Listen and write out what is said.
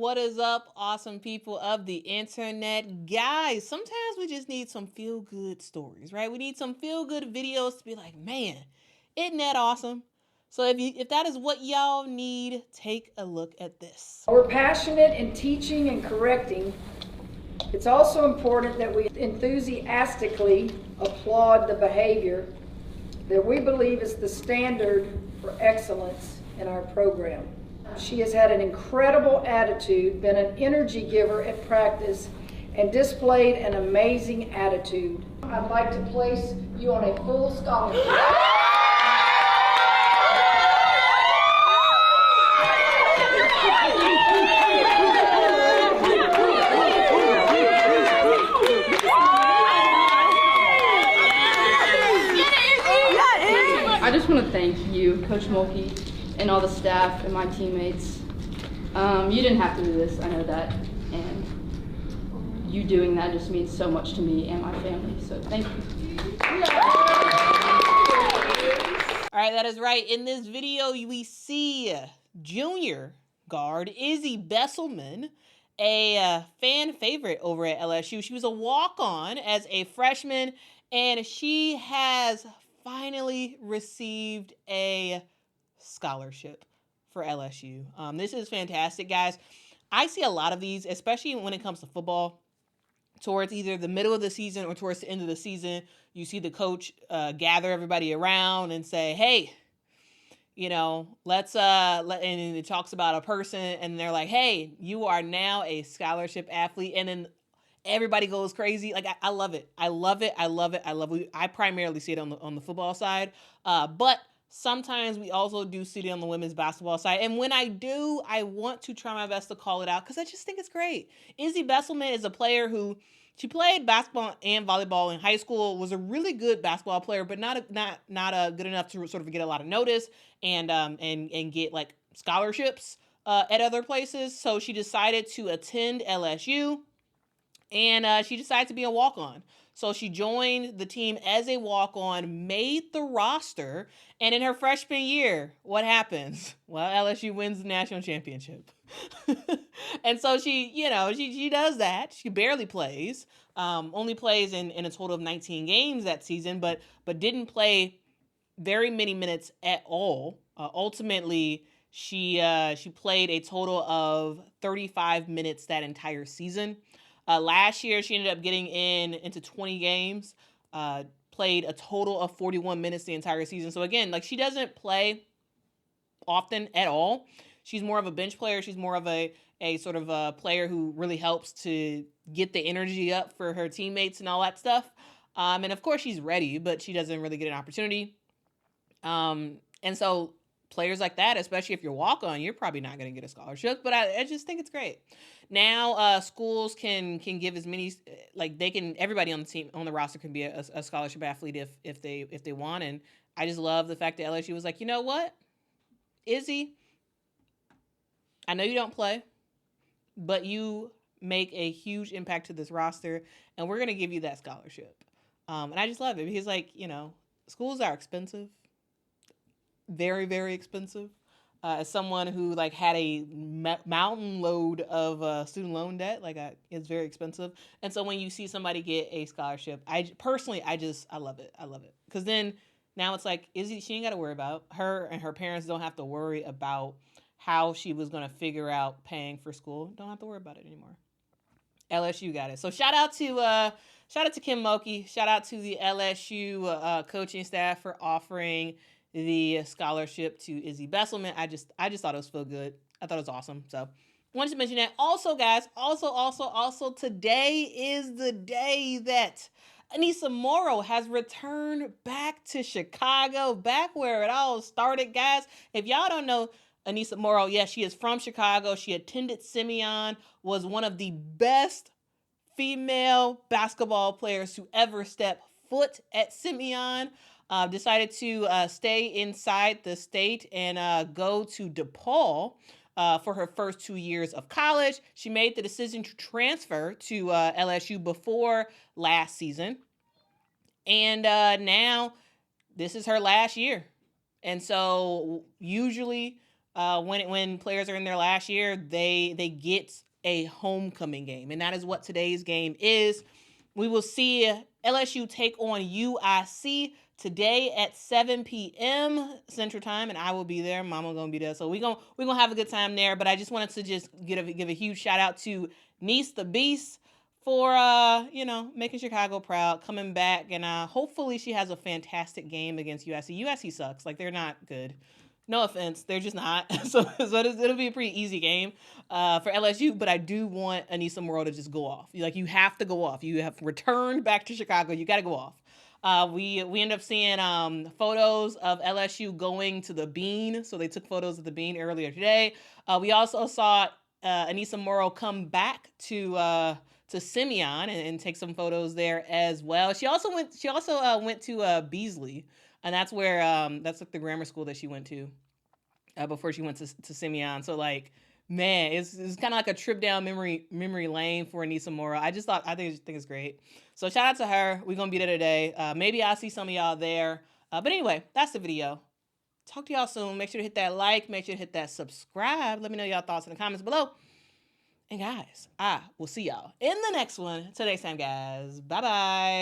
What is up, awesome people of the internet? Guys, sometimes we just need some feel-good stories, right? We need some feel-good videos to be like, man, isn't that awesome? So if that is what y'all need, take a look at this. We're passionate in teaching and correcting. It's also important that we enthusiastically applaud the behavior that we believe is the standard for excellence in our program. She has had an incredible attitude, been an energy giver at practice, and displayed an amazing attitude. I'd like to place you on a full scholarship. I just want to thank you, Coach Mulkey, and all the staff and my teammates. You didn't have to do this, I know that, and you doing that just means so much to me and my family, so thank you. All right, that is right. In this video, we see junior guard Izzy Besselman, a fan favorite over at LSU. She was a walk-on as a freshman, and she has finally received a scholarship for LSU. This is fantastic, guys. I see a lot of these, especially when it comes to football, towards either the middle of the season or towards the end of the season. You see the coach gather everybody around and say, hey, let's and it talks about a person, and they're like, hey, you are now a scholarship athlete. And then everybody goes crazy. Like, I love it. I love it. I love it. I love it. I primarily see it on the football side. But sometimes we also do see it on the women's basketball side. And when I do, I want to try my best to call it out because I just think it's great. Izzy Besselman is a player who, she played basketball and volleyball in high school, was a really good basketball player, but not good enough to sort of get a lot of notice and get like scholarships at other places. So she decided to attend LSU, and she decided to be a walk-on. So she joined the team as a walk-on, made the roster, and in her freshman year, what happens? Well, LSU wins the national championship. And so she does that. She barely plays, only plays in a total of 19 games that season, but didn't play very many minutes at all. Ultimately, she played a total of 35 minutes that entire season. Last year, she ended up getting into 20 games, played a total of 41 minutes the entire season. So again, like, she doesn't play often at all. She's more of a bench player. She's more of a sort of a player who really helps to get the energy up for her teammates and all that stuff. And of course, she's ready, but she doesn't really get an opportunity. And so players like that, especially if you're walk-on, you're probably not going to get a scholarship, but I just think it's great. Now schools can give as many, like, everybody on the team, on the roster, can be a scholarship athlete if they want. And I just love the fact that LSU was like, you know what, Izzy, I know you don't play, but you make a huge impact to this roster, and we're going to give you that scholarship. And I just love it because, like, schools are expensive. Very, very expensive. As someone who like had a mountain load of student loan debt, it's very expensive. And so when you see somebody get a scholarship, I love it. I love it. Because then now it's like, Izzy, she ain't got to worry about her, and her parents don't have to worry about how she was going to figure out paying for school. Don't have to worry about it anymore. LSU got it. So shout out to Kim Mulkey. Shout out to the LSU coaching staff for offering the scholarship to Izzy Besselman. I just thought it was so good. I thought it was awesome. So wanted to mention that. Also, guys, also today is the day that Aneesah Morrow has returned back to Chicago, back where it all started, guys. If y'all don't know Aneesah Morrow, yes, she is from Chicago. She attended Simeon, was one of the best female basketball players to ever step foot at Simeon. Decided to stay inside the state and go to DePaul for her first 2 years of college. She made the decision to transfer to LSU before last season. And now this is her last year. And so usually when players are in their last year, they get a homecoming game, and that is what today's game is. We will see LSU take on UIC today at 7 p.m. Central Time, and I will be there. Mama gonna be there, so we're gonna have a good time there. But I just wanted to just give a huge shout out to Niece the Beast for making Chicago proud, coming back, and hopefully she has a fantastic game against USC. USC sucks, like they're not good. No offense, they're just not. So it'll be a pretty easy game for LSU. But I do want Aneesah Morrow to just go off. You have to go off. You have returned back to Chicago. You got to go off. We end up seeing photos of LSU going to the Bean. So they took photos of the Bean earlier today. We also saw Aneesah Morrow come back to Simeon and take some photos there as well. She also went to Beasley, and that's where that's like the grammar school that she went to before she went to Simeon. So like, man, it's kind of like a trip down memory lane for Aneesah Morrow. I think it's great. So shout out to her. We're gonna be there today. Maybe I'll see some of y'all there. But anyway, that's the video. Talk to y'all soon. Make sure to hit that like. Make sure to hit that subscribe. Let me know y'all thoughts in the comments below. And guys, I will see y'all in the next one. Till next time, guys. Bye-bye.